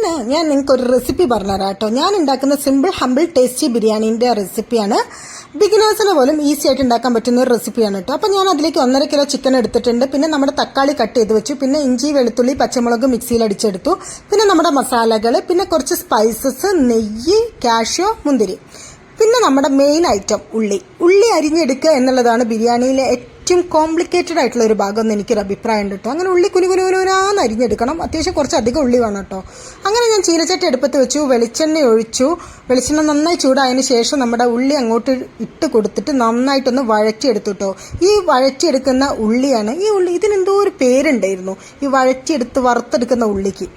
ഇന്ന് ഞാൻ നിങ്ങൾക്ക് ഒരു റെസിപ്പി പറഞ്ഞുതരാം കേട്ടോ. ഞാൻ ഉണ്ടാക്കുന്ന സിമ്പിൾ ഹമ്പിൾ ടേസ്റ്റി ബിരിയാണീൻ്റെ റെസിപ്പിയാണ്. ബിഗിനേഴ്സിന് പോലും ഈസി ആയിട്ട് ഉണ്ടാക്കാൻ പറ്റുന്ന ഒരു റെസിപ്പിയാണ് കേട്ടോ. അപ്പോൾ ഞാൻ അതിലേക്ക് 1.5 കിലോ ചിക്കൻ എടുത്തിട്ടുണ്ട്. പിന്നെ നമ്മുടെ തക്കാളി കട്ട് ചെയ്ത് വെച്ചു. പിന്നെ ഇഞ്ചി, വെളുത്തുള്ളി, പച്ചമുളക് മിക്സിയിൽ അടിച്ചെടുത്തു. പിന്നെ നമ്മുടെ മസാലകൾ, പിന്നെ കുറച്ച് സ്പൈസസ്, നെയ്യ്, കാഷ്യൂ, മുന്തിരി, പിന്നെ നമ്മുടെ മെയിൻ ഐറ്റം ഉള്ളി അരിഞ്ഞെടുക്കുക എന്നുള്ളതാണ് ബിരിയാണിയിലെ ഏറ്റവും കോംപ്ലിക്കേറ്റഡ് ആയിട്ടുള്ള ഒരു ഭാഗം എന്ന് എനിക്കൊരു അഭിപ്രായം ഉണ്ട് കേട്ടോ. അങ്ങനെ ഉള്ളി കുനുകുനുകുനാന്ന് അരിഞ്ഞെടുക്കണം. അത്യാവശ്യം കുറച്ച് അധികം ഉള്ളി വേണം കേട്ടോ. അങ്ങനെ ഞാൻ ചീനച്ചട്ടി അടുപ്പത്ത് വെച്ചു, വെളിച്ചെണ്ണ ഒഴിച്ചു. വെളിച്ചെണ്ണ നന്നായി ചൂടായതിന് ശേഷം നമ്മുടെ ഉള്ളി അങ്ങോട്ട് ഇട്ട് കൊടുത്തിട്ട് നന്നായിട്ടൊന്ന് വഴറ്റിയെടുത്തു കേട്ടോ. ഈ വഴറ്റിയെടുക്കുന്ന ഉള്ളിയാണ് ഈ ഉള്ളി, ഇതിനെന്തോ ഒരു പേരുണ്ടായിരുന്നു, ഈ വഴറ്റിയെടുത്ത് വറുത്തെടുക്കുന്ന ഉള്ളിക്ക്.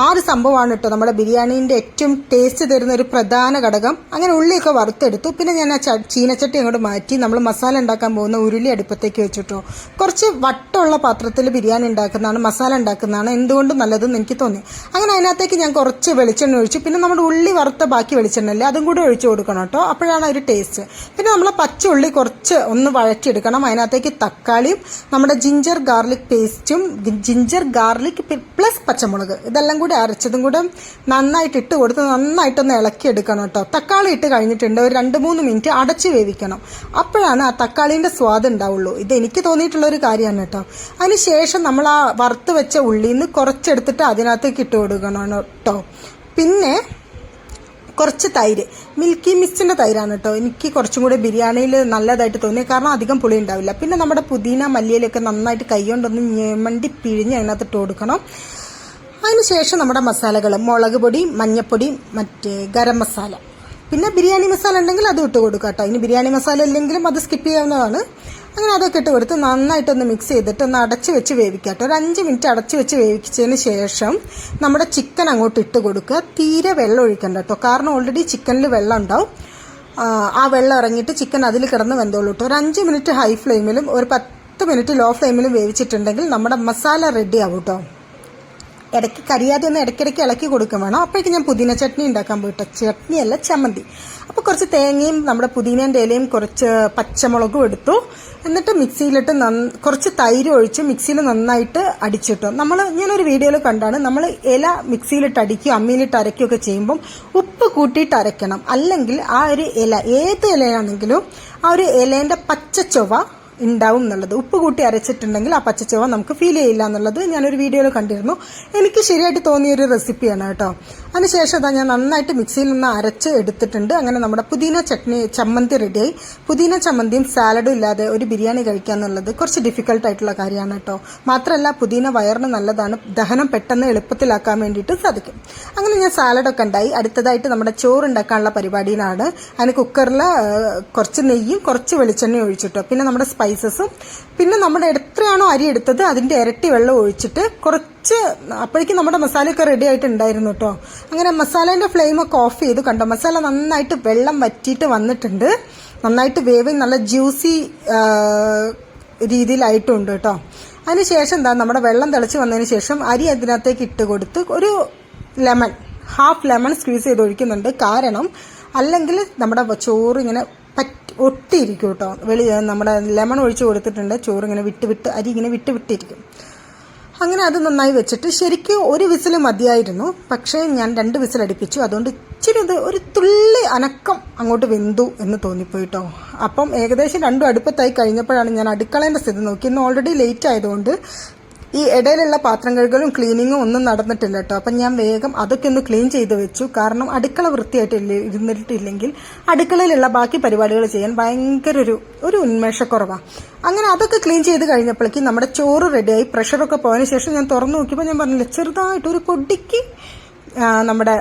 ആ ഒരു സംഭവമാണ് കേട്ടോ നമ്മുടെ ബിരിയാണീൻ്റെ ഏറ്റവും ടേസ്റ്റ് തരുന്ന ഒരു പ്രധാന ഘടകം. അങ്ങനെ ഉള്ളിയൊക്കെ വറുത്തെടുത്തു. പിന്നെ ഞാൻ ആ ചീനച്ചട്ടി അങ്ങോട്ട് മാറ്റി നമ്മൾ മസാല ഉണ്ടാക്കാൻ പോകുന്ന ഉരുളി അടുപ്പത്തേക്ക് വെച്ചിട്ടോ. കുറച്ച് വട്ടമുള്ള പാത്രത്തിൽ ബിരിയാണി ഉണ്ടാക്കുന്നതാണ്, മസാല ഉണ്ടാക്കുന്നതാണ് എന്തുകൊണ്ടും നല്ലതെന്ന് എനിക്ക് തോന്നി. അങ്ങനെ അതിനകത്തേക്ക് ഞാൻ കുറച്ച് വെളിച്ചെണ്ണ ഒഴിച്ചു. പിന്നെ നമ്മുടെ ഉള്ളി വറുത്ത ബാക്കി വെളിച്ചെണ്ണ അല്ലേ, അതും കൂടെ ഒഴിച്ചു കൊടുക്കണം കേട്ടോ, അപ്പോഴാണ് ഒരു ടേസ്റ്റ്. പിന്നെ നമ്മൾ പച്ച ഉള്ളി കുറച്ച് ഒന്ന് വഴറ്റിയെടുക്കണം. അതിനകത്തേക്ക് തക്കാളിയും നമ്മുടെ ജിഞ്ചർ ഗാർലിക് പേസ്റ്റും, ജിഞ്ചർ ഗാർലിക് പ്ലസ് പച്ചമുളക് ഇതെല്ലാം കൂടി അരച്ചതും കൂടെ നന്നായിട്ട് ഇട്ട് കൊടുത്ത് നന്നായിട്ടൊന്ന് ഇളക്കിയെടുക്കണം കേട്ടോ. തക്കാളി ഇട്ട് കഴിഞ്ഞിട്ടുണ്ട്, ഒരു 2-3 മിനിറ്റ് അടച്ച് വേവിക്കണം. അപ്പോഴാണ് ആ തക്കാളീൻ്റെ സ്വാദ് ഉണ്ടാവുള്ളൂ. ഇത് എനിക്ക് തോന്നിയിട്ടുള്ളൊരു കാര്യമാണ് കേട്ടോ. അതിനുശേഷം നമ്മൾ ആ വറുത്ത് വെച്ച ഉള്ളിയിൽ നിന്ന് കുറച്ചെടുത്തിട്ട് അതിനകത്തേക്ക് ഇട്ട് കൊടുക്കണം കേട്ടോ. പിന്നെ കുറച്ച് തൈര്, മിൽക്കി മിസ്റ്റിൻ്റെ തൈരാണ് കേട്ടോ എനിക്ക് കുറച്ചും കൂടെ ബിരിയാണിയിൽ നല്ലതായിട്ട് തോന്നി, കാരണം അധികം പുളി ഉണ്ടാവില്ല. പിന്നെ നമ്മുടെ പുതിന, മല്ലിയിലൊക്കെ നന്നായിട്ട് കൈകൊണ്ടൊന്ന് ഞെമണ്ടി പിഴിഞ്ഞ് അതിനകത്ത് ഇട്ട് കൊടുക്കണം. അതിനുശേഷം നമ്മുടെ മസാലകൾ, മുളക് പൊടി, മഞ്ഞൾപ്പൊടി, മറ്റേ ഗരം മസാല, പിന്നെ ബിരിയാണി മസാല ഉണ്ടെങ്കിൽ അത് ഇട്ട് കൊടുക്കാം കേട്ടോ. ഇനി ബിരിയാണി മസാല ഇല്ലെങ്കിലും അത് സ്കിപ്പ് ചെയ്യാവുന്നതാണ്. അങ്ങനെ അതൊക്കെ ഇട്ട് കൊടുത്ത് നന്നായിട്ടൊന്ന് മിക്സ് ചെയ്തിട്ട് ഒന്ന് അടച്ച് വെച്ച് വേവിക്കാം കേട്ടോ. ഒരു 5 മിനിറ്റ് അടച്ച് വെച്ച് വേവിച്ചതിന് ശേഷം നമ്മുടെ ചിക്കൻ അങ്ങോട്ട് ഇട്ട് കൊടുക്കുക. തീരെ വെള്ളം ഒഴിക്കണ്ട കേട്ടോ, കാരണം ഓൾറെഡി ചിക്കനിൽ വെള്ളം ഉണ്ടാവും. ആ വെള്ളം ഇറങ്ങിയിട്ട് ചിക്കൻ അതിൽ കിടന്ന് വെന്തോളൂ കേട്ടോ. ഒരു 5 മിനിറ്റ് ഹൈ ഫ്ലെയിമിലും ഒരു 10 മിനിറ്റ് ലോ ഫ്ലെയിമിലും വേവിച്ചിട്ടുണ്ടെങ്കിൽ നമ്മുടെ മസാല റെഡി ആവും കേട്ടോ. ഇടയ്ക്ക് കരിയാതെ ഒന്ന് ഇടയ്ക്കിടയ്ക്ക് ഇളക്കി കൊടുക്കും വേണം. അപ്പോഴേക്ക് ഞാൻ പുതിന ചട്നി ഉണ്ടാക്കാൻ പോയിട്ടോ. ചട്നിയല്ല, ചമ്മന്തി. അപ്പോൾ കുറച്ച് തേങ്ങയും നമ്മുടെ പുതിനേൻ്റെ ഇലയും കുറച്ച് പച്ചമുളകും എടുത്തു. എന്നിട്ട് മിക്സിയിലിട്ട് കുറച്ച് തൈര് ഒഴിച്ച് മിക്സിയിൽ നന്നായിട്ട് അടിച്ചിട്ടു. ഞാനൊരു വീഡിയോയിൽ കണ്ടാണ്, നമ്മൾ ഇല മിക്സിയിലിട്ട് അടിക്കുകയോ അമ്മിയിലിട്ട് അരയ്ക്കുകയൊക്കെ ചെയ്യുമ്പം ഉപ്പ് കൂട്ടിയിട്ട് അരയ്ക്കണം. അല്ലെങ്കിൽ ആ ഒരു ഇല, ഏത് ഇലയാണെങ്കിലും ആ ഒരു ഇലേൻ്റെ പച്ചച്ചൊവ ഉണ്ടാവും എന്നുള്ളത്. ഉപ്പ് കൂട്ടി അരച്ചിട്ടുണ്ടെങ്കിൽ ആ പച്ചച്ചവ നമുക്ക് ഫീൽ ചെയ്യില്ല എന്നുള്ളത് ഞാനൊരു വീഡിയോയിൽ കണ്ടിരുന്നു. എനിക്ക് ശരിയായിട്ട് തോന്നിയൊരു റെസിപ്പിയാണ് കേട്ടോ. അതിനുശേഷം ഞാൻ നന്നായിട്ട് മിക്സിയിൽ നിന്ന് അരച്ച് എടുത്തിട്ടുണ്ട്. അങ്ങനെ നമ്മുടെ പുതിന ചമ്മന്തി റെഡിയായി. പുതിന ചമ്മന്തിയും സാലഡും ഇല്ലാതെ ഒരു ബിരിയാണി കഴിക്കുക എന്നുള്ളത് കുറച്ച് ഡിഫിക്കൽട്ടായിട്ടുള്ള കാര്യമാണ് കേട്ടോ. മാത്രമല്ല പുതിന വയറിന് നല്ലതാണ്, ദഹനം പെട്ടെന്ന് എളുപ്പത്തിലാക്കാൻ വേണ്ടിയിട്ട് സാധിക്കും. അങ്ങനെ ഞാൻ സാലഡൊക്കെ ഉണ്ടായി. അടുത്തതായിട്ട് നമ്മുടെ ചോറ് ഉണ്ടാക്കാനുള്ള പരിപാടിയിലാണ്. അതിന് കുക്കറിൽ കുറച്ച് നെയ്യും കുറച്ച് വെളിച്ചെണ്ണയും ഒഴിച്ചിട്ടോ. പിന്നെ നമ്മുടെ സ്പൈസസും, പിന്നെ നമ്മുടെ എത്രയാണോ അരി എടുത്തത് അതിൻ്റെ ഇരട്ടി വെള്ളം ഒഴിച്ചിട്ട് കുറച്ച്, അപ്പോഴേക്കും നമ്മുടെ മസാലയൊക്കെ റെഡി ആയിട്ടുണ്ടായിരുന്നു കേട്ടോ. അങ്ങനെ മസാലേൻ്റെ ഫ്ലെയിമൊക്കെ ഓഫ് ചെയ്തു. കണ്ടോ, മസാല നന്നായിട്ട് വെള്ളം വറ്റിയിട്ട് വന്നിട്ടുണ്ട്. നന്നായിട്ട് വേവ് നല്ല ജ്യൂസി രീതിയിലായിട്ടുണ്ട് കേട്ടോ. അതിനുശേഷം നമ്മുടെ വെള്ളം തിളച്ച് വന്നതിന് ശേഷം അരി അതിനകത്തേക്ക് ഇട്ട് കൊടുത്ത് ഒരു ഹാഫ് ലെമൺ സ്ക്വീസ് ചെയ്ത് ഒഴിക്കുന്നുണ്ട്. കാരണം അല്ലെങ്കിൽ നമ്മുടെ ചോറ് ഇങ്ങനെ ഒട്ടിയിരിക്കും കേട്ടോ. നമ്മുടെ ലെമൺ ഒഴിച്ച് കൊടുത്തിട്ടുണ്ട്. ചോറ് ഇങ്ങനെ അരി ഇങ്ങനെ വിട്ടിരിക്കും. അങ്ങനെ അത് നന്നായി വെച്ചിട്ട് ശരിക്കും ഒരു വിസിൽ മതിയായിരുന്നു, പക്ഷേ ഞാൻ 2 വിസിൽ അടുപ്പിച്ചു. അതുകൊണ്ട് ഇച്ചിരി ഒരു തുള്ളി അനക്കം അങ്ങോട്ട് വെന്തു എന്ന് തോന്നിപ്പോയിട്ടോ. അപ്പം ഏകദേശം 2 അടുപ്പത്തായി കഴിഞ്ഞപ്പോഴാണ് ഞാൻ അടുക്കളേൻ്റെ സ്ഥിതി നോക്കി. ഇന്ന് ഓൾറെഡി ലേറ്റ് ആയതുകൊണ്ട് ഈ ഇടയിലുള്ള പാത്രം കഴുകലും ക്ലീനിങ്ങും ഒന്നും നടന്നിട്ടില്ല കേട്ടോ. അപ്പം ഞാൻ വേഗം അതൊക്കെ ഒന്ന് ക്ലീൻ ചെയ്ത് വെച്ചു. കാരണം അടുക്കള വൃത്തിയായിട്ട് ഇരുന്നിട്ടില്ലെങ്കിൽ അടുക്കളയിലുള്ള ബാക്കി പരിപാടികൾ ചെയ്യാൻ ഭയങ്കര ഒരു ഉന്മേഷക്കുറവാണ്. അങ്ങനെ അതൊക്കെ ക്ലീൻ ചെയ്ത് കഴിഞ്ഞപ്പോഴേക്കും നമ്മുടെ ചോറ് റെഡിയായി. പ്രഷറൊക്കെ പോയതിന് ശേഷം ഞാൻ തുറന്നു നോക്കിയപ്പോൾ ഞാൻ പറഞ്ഞില്ല, ചെറുതായിട്ട് ഒരു പൊടിക്ക് നമ്മുടെ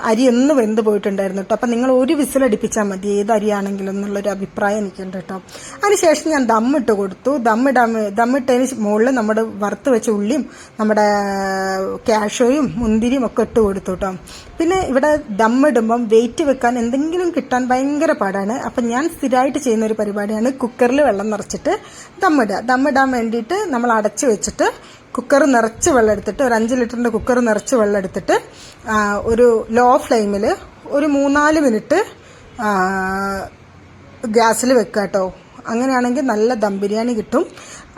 അരി ഒന്ന് വെന്ത് പോയിട്ടുണ്ടായിരുന്നു കേട്ടോ. അപ്പം നിങ്ങൾ ഒരു വിസിലടിപ്പിച്ചാൽ മതി ഏത് അരിയാണെങ്കിലും എന്നുള്ളൊരു അഭിപ്രായം എനിക്കുണ്ട് കേട്ടോ. അതിനുശേഷം ഞാൻ ദമ്മിട്ട് കൊടുത്തു. ദമ്മിട്ടതിന് മുകളിൽ നമ്മുടെ വറുത്ത് വെച്ച ഉള്ളിയും നമ്മുടെ കാഷ്യൂയും മുന്തിരിയും ഒക്കെ ഇട്ട് കൊടുത്തു കേട്ടോ. പിന്നെ ഇവിടെ ദമ്മിടുമ്പം വെയിറ്റ് വെക്കാൻ എന്തെങ്കിലും കിട്ടാൻ ഭയങ്കര പാടാണ്. അപ്പം ഞാൻ സ്ഥിരമായിട്ട് ചെയ്യുന്ന ഒരു പരിപാടിയാണ് കുക്കറിൽ വെള്ളം നിറച്ചിട്ട് ദമ്മിടാൻ വേണ്ടിയിട്ട് നമ്മൾ അടച്ച് വെച്ചിട്ട് കുക്കർ നിറച്ച് വെള്ളം എടുത്തിട്ട്, ഒരു 5 ലിറ്ററിൻ്റെ കുക്കർ നിറച്ച് വെള്ളം എടുത്തിട്ട് ഒരു ലോ ഫ്ലെയിമിൽ ഒരു 3-4 മിനിറ്റ് ഗ്യാസിൽ വെക്കുക കേട്ടോ. അങ്ങനെയാണെങ്കിൽ നല്ല ദം ബിരിയാണി കിട്ടും.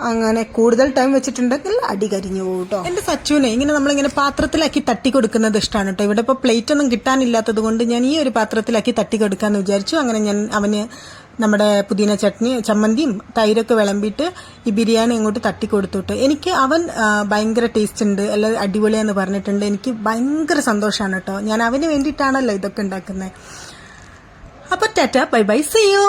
അങ്ങനെ കൂടുതൽ ടൈം വെച്ചിട്ടുണ്ടെങ്കിൽ അടി കരിഞ്ഞു പോകും കേട്ടോ. എൻ്റെ സച്ചുവിനെ ഇങ്ങനെ നമ്മളിങ്ങനെ പാത്രത്തിലാക്കി തട്ടി കൊടുക്കുന്നത് ഇഷ്ടമാണ് കേട്ടോ. ഇവിടെ ഇപ്പോൾ പ്ലേറ്റ് ഒന്നും കിട്ടാനില്ലാത്തത് കൊണ്ട് ഞാൻ ഈ ഒരു പാത്രത്തിലാക്കി തട്ടി കൊടുക്കാമെന്ന് വിചാരിച്ചു. അങ്ങനെ ഞാൻ അവന് നമ്മുടെ പുതിന ചട്നി ചമ്മന്തിയും തൈരൊക്കെ വിളമ്പിയിട്ട് ഈ ബിരിയാണി അങ്ങോട്ട് തട്ടിക്കൊടുത്തുട്ട് എനിക്ക് അവൻ ഭയങ്കര ടേസ്റ്റ് ഉണ്ട് അല്ല അടിപൊളിയാന്ന് പറഞ്ഞിട്ടുണ്ട്. എനിക്ക് ഭയങ്കര സന്തോഷമാണ് കേട്ടോ. ഞാൻ അവന് വേണ്ടിയിട്ടാണല്ലോ ഇതൊക്കെ ഉണ്ടാക്കുന്നത്. അപ്പോൾ tata bye bye, see U.